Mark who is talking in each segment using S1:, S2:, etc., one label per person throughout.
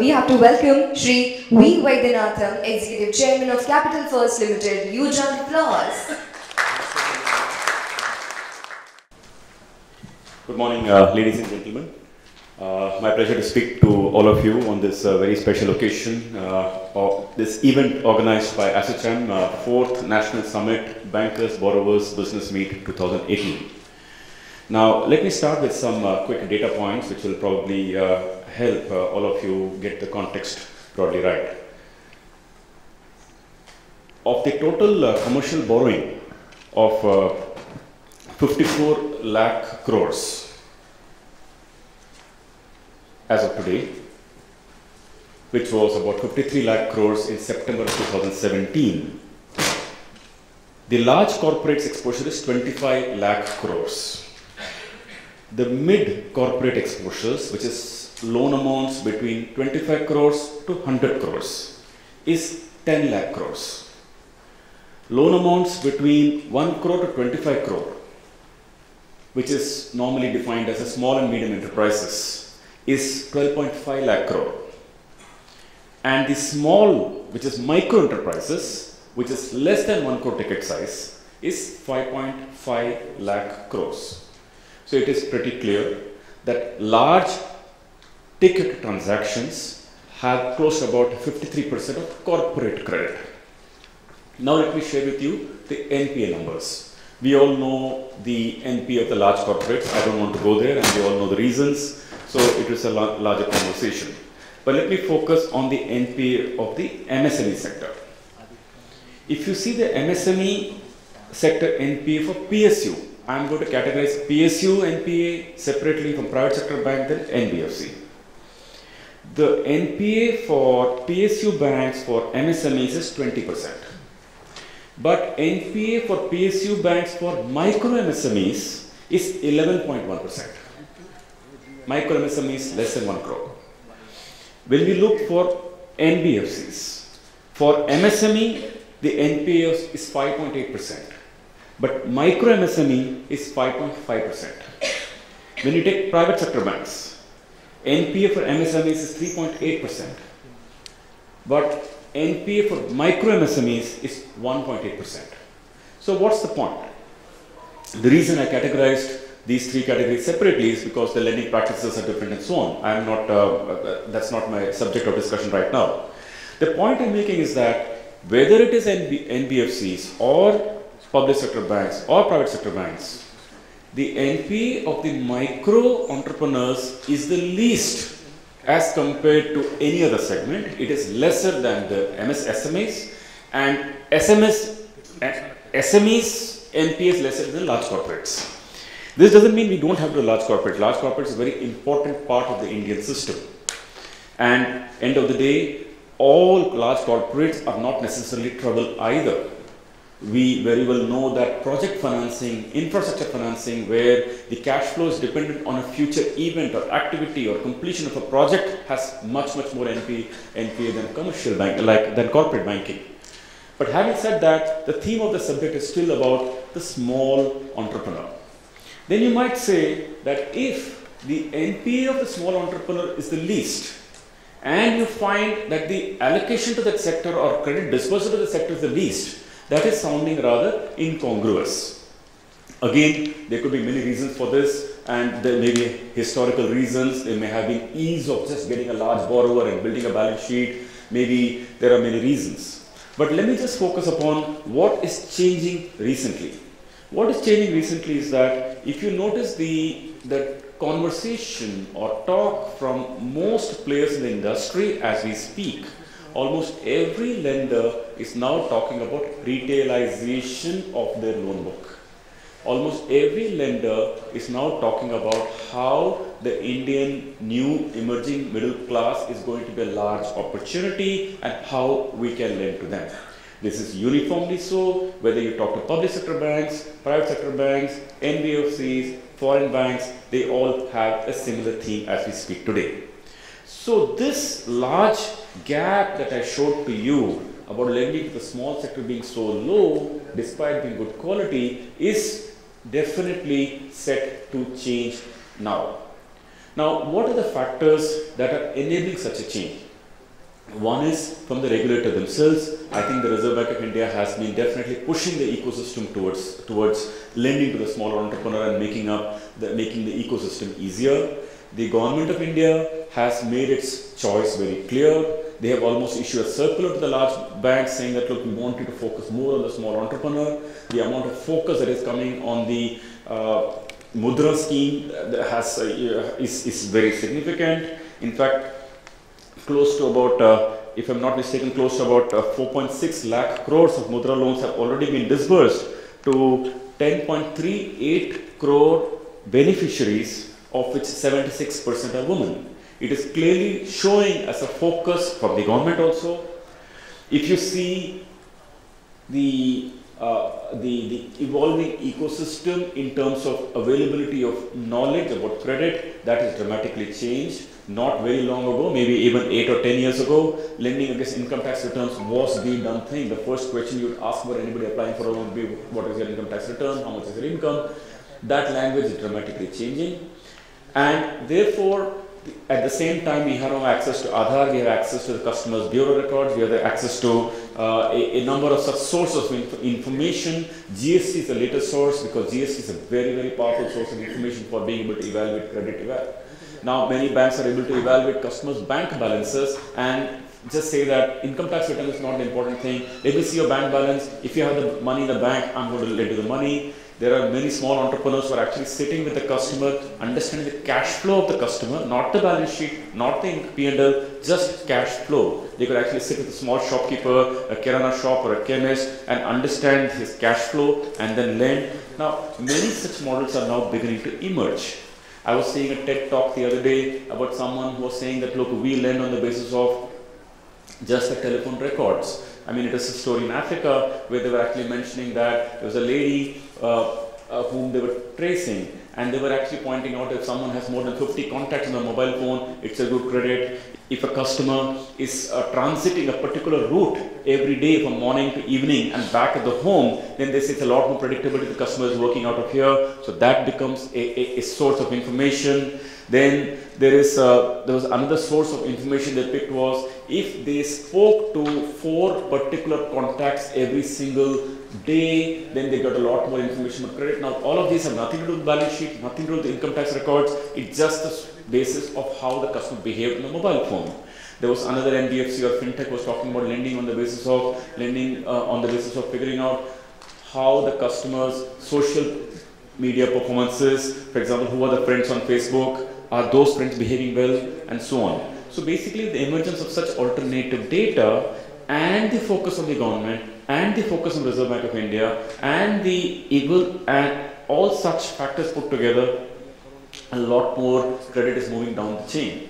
S1: We have to welcome Shri V. Vaidyanathan, Executive Chairman of Capital First Limited. Huge round of applause.
S2: Good morning, ladies and gentlemen. My pleasure to speak to all of you on this very special occasion of this event organized by ASSOCHAM, 4th National Summit Bankers Borrowers Business Meet 2018. Now, let me start with some quick data points which will probably help all of you get the context broadly right. Of the total commercial borrowing of 54 lakh crores as of today, which was about 53 lakh crores in September of 2017, the large corporates exposure is 25 lakh crores. The mid corporate exposures, which is loan amounts between 25 crores to 100 crores, is 10 lakh crores. Loan amounts between 1 crore to 25 crore, which is normally defined as a small and medium enterprises, is 12.5 lakh crore. And the small, which is micro enterprises, which is less than 1 crore ticket size, is 5.5 lakh crores. So it is pretty clear that large ticket transactions have close to about 53% of corporate credit. Now let me share with you the NPA numbers. We all know the NPA of the large corporates. I don't want to go there, and we all know the reasons. So it is a larger conversation. But let me focus on the NPA of the MSME sector. If you see the MSME sector NPA for PSU, I am going to categorize PSU NPA separately from private sector bank than NBFC. The NPA for PSU banks for MSMEs is 20%. But NPA for PSU banks for micro MSMEs is 11.1%. Micro MSMEs less than 1 crore. When we look for NBFCs, for MSME, the NPA is 5.8%. But micro MSME is 5.5%. When you take private sector banks, NPA for MSMEs is 3.8%. But NPA for micro MSMEs is 1.8%. So what's the point? The reason I categorized these three categories separately is because the lending practices are different and so on. I am not, that's not my subject of discussion right now. The point I'm making is that whether it is NBFCs or public sector banks or private sector banks, the NPA of the micro entrepreneurs is the least as compared to any other segment. It is lesser than the SMEs, and SMEs NPA is lesser than large corporates. This doesn't mean we don't have the large corporates. Large corporates is a very important part of the Indian system. And end of the day, all large corporates are not necessarily trouble either. We very well know that project financing, infrastructure financing, where the cash flow is dependent on a future event or activity or completion of a project, has much more NPA than commercial bank, than corporate banking. But having said that, the theme of the subject is still about the small entrepreneur. Then you might say that if the NPA of the small entrepreneur is the least, and you find that the allocation to that sector or credit disbursal to the sector is the least, that is sounding rather incongruous. Again, there could be many reasons for this, and there may be historical reasons. There may have been ease of just getting a large borrower and building a balance sheet. Maybe there are many reasons. But let me just focus upon what is changing recently. What is changing recently is that if you notice the conversation or talk from most players in the industry as we speak, almost every lender is now talking about retailization of their loan book. Almost every lender is now talking about how the Indian new emerging middle class is going to be a large opportunity and how we can lend to them. This is uniformly so, whether you talk to public sector banks, private sector banks, NBFCs, foreign banks, they all have a similar theme as we speak today. So this large gap that I showed to you about lending to the small sector being so low despite being good quality is definitely set to change now. Now, what are the factors that are enabling such a change? One is from the regulator themselves. I think the Reserve Bank of India has been definitely pushing the ecosystem towards lending to the small entrepreneur and making the ecosystem easier. The Government of India has made its choice very clear. They have almost issued a circular to the large banks saying that, look, we want you to focus more on the small entrepreneur. The amount of focus that is coming on the Mudra scheme is very significant. In fact, close to about, if I'm not mistaken, close to about 4.6 lakh crores of Mudra loans have already been disbursed to 10.38 crore beneficiaries, of which 76% are women. It is clearly showing as a focus from the government also. If you see the evolving ecosystem in terms of availability of knowledge about credit, that has dramatically changed. Not very long ago, maybe even 8 or 10 years ago, lending against income tax returns was the done thing. The first question you would ask for anybody applying for a loan would be, what is your income tax return, how much is your income? That language is dramatically changing. And therefore, at the same time, we have access to Aadhaar, we have access to the customer's bureau records, we have access to a number of such sources of information. GST is the latest source, because GST is a very, very powerful source of information for being able to evaluate credit. Now, many banks are able to evaluate customers' bank balances and just say that income tax return is not the important thing. Let me see your bank balance. If you have the money in the bank, I'm going to lend you the money. There are many small entrepreneurs who are actually sitting with the customer, understanding the cash flow of the customer, not the balance sheet, not the P&L, just cash flow. They could actually sit with a small shopkeeper, a kirana shop or a chemist, and understand his cash flow and then lend. Now, many such models are now beginning to emerge. I was seeing a TED talk the other day about someone who was saying that, look, we lend on the basis of just the telephone records. I mean, it is a story in Africa where they were actually mentioning that there was a lady whom they were tracing, and they were actually pointing out if someone has more than 50 contacts on their mobile phone, it's a good credit. If a customer is transiting a particular route every day from morning to evening and back at the home, then they say it's a lot more predictable if the customer is working out of here. So that becomes a source of information. Then there was another source of information they picked was if they spoke to 4 particular contacts every single day, then they got a lot more information about credit. Now, all of these have nothing to do with balance sheet, nothing to do with the income tax records. It's just the basis of how the customer behaved on the mobile phone. There was another NBFC or fintech was talking about lending on the basis of figuring out how the customer's social media performances, for example, who are the friends on Facebook, are those friends behaving well, and so on. So basically, the emergence of such alternative data and the focus of the government and the focus of Reserve Bank of India and all such factors put together, a lot more credit is moving down the chain.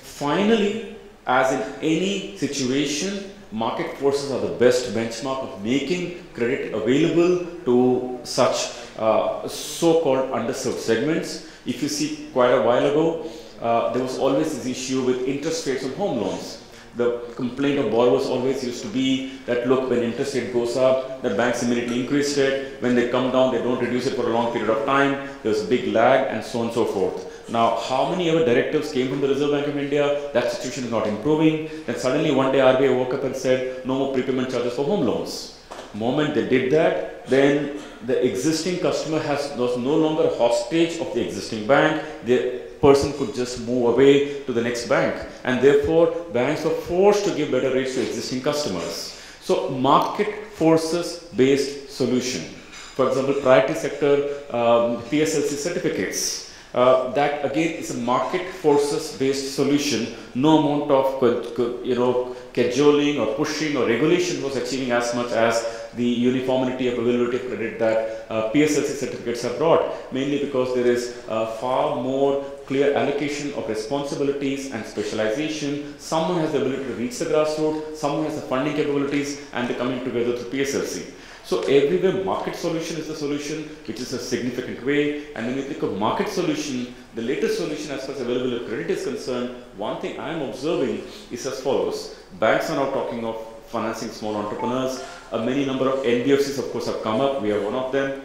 S2: Finally, as in any situation, market forces are the best benchmark of making credit available to such so-called underserved segments. If you see, quite a while ago, there was always this issue with interest rates on home loans. The complaint of borrowers always used to be that, look, when interest rate goes up, the banks immediately increase it. When they come down, they don't reduce it for a long period of time. There's a big lag, and so on and so forth. Now, how many ever directives came from the Reserve Bank of India? That situation is not improving. Then suddenly one day RBI woke up and said, no more prepayment charges for home loans. The moment they did that, then the existing customer was no longer a hostage of the existing bank. The person could just move away to the next bank, and therefore banks were forced to give better rates to existing customers. So market forces based solution. For example, priority sector PSLC certificates. That again is a market forces based solution. No amount of cajoling or pushing or regulation was achieving as much as the uniformity of availability of credit that PSLC certificates have brought, mainly because there is far more clear allocation of responsibilities and specialization. Someone has the ability to reach the grassroots, someone has the funding capabilities, and they're coming together through PSLC. So everywhere market solution is the solution, which is a significant way. And when you think of market solution, the latest solution as far as availability of credit is concerned, one thing I am observing is as follows. Banks are now talking of financing small entrepreneurs. A many number of NBFCs, of course, have come up. We are one of them.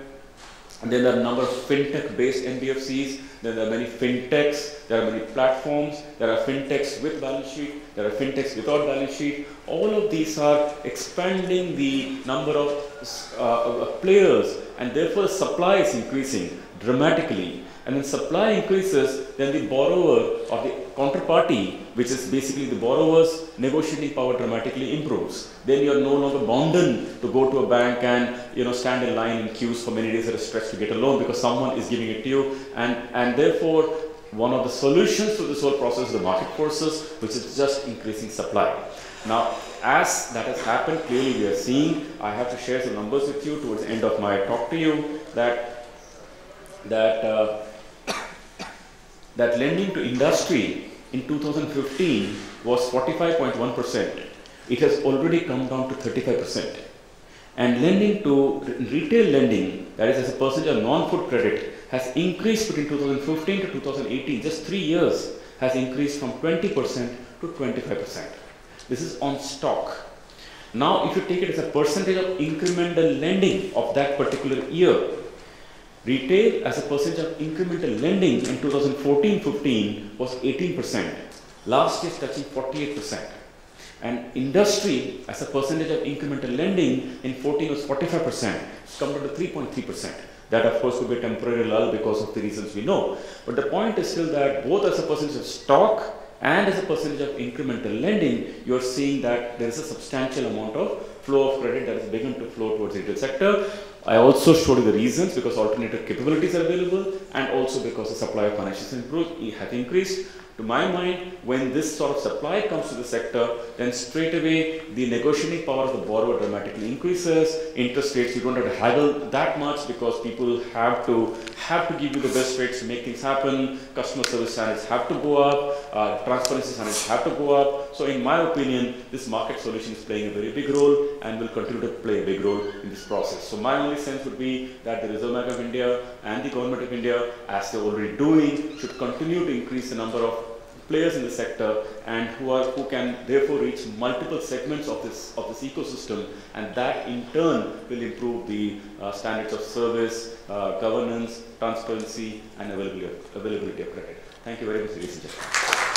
S2: And then there are a number of fintech-based NBFCs. Then there are many fintechs. There are many platforms. There are fintechs with balance sheet. There are fintechs without balance sheet. All of these are expanding the number of players, and therefore the supply is increasing dramatically. And when supply increases, then the borrower or the counterparty, which is basically the borrower's negotiating power, dramatically improves. Then you are no longer bound to go to a bank and stand in line in queues for many days at a stretch to get a loan, because someone is giving it to you. And therefore, one of the solutions to this whole process is the market forces, which is just increasing supply. Now, as that has happened, clearly we are seeing, I have to share some numbers with you towards the end of my talk to you, that lending to industry in 2015 was 45.1%. It has already come down to 35%. And lending to retail lending, that is as a percentage of non-food credit, has increased between 2015 to 2018, just 3 years, has increased from 20% to 25%. This is on stock. Now, if you take it as a percentage of incremental lending of that particular year, retail as a percentage of incremental lending in 2014-15 was 18%. Last year touching 48%. And industry as a percentage of incremental lending in 14 was 45%. It's come down to 3.3%. That of course could be a temporary lull because of the reasons we know. But the point is still that both as a percentage of stock and as a percentage of incremental lending, you are seeing that there is a substantial amount of flow of credit that has begun to flow towards the retail sector. I also showed you the reasons, because alternative capabilities are available and also because the supply of financials has increased. To my mind, when this sort of supply comes to the sector, then straight away the negotiating power of the borrower dramatically increases. Interest rates, you don't have to haggle that much, because people have to give you the best rates to make things happen. Customer service standards have to go up. Transparency standards have to go up. So in my opinion, this market solution is playing a very big role and will continue to play a big role in this process. So my only sense would be that the Reserve Bank of India and the Government of India, as they're already doing, should continue to increase the number of players in the sector, and who can therefore reach multiple segments of this ecosystem, and that in turn will improve the standards of service, governance, transparency, and availability of credit. Thank you very much, ladies and gentlemen.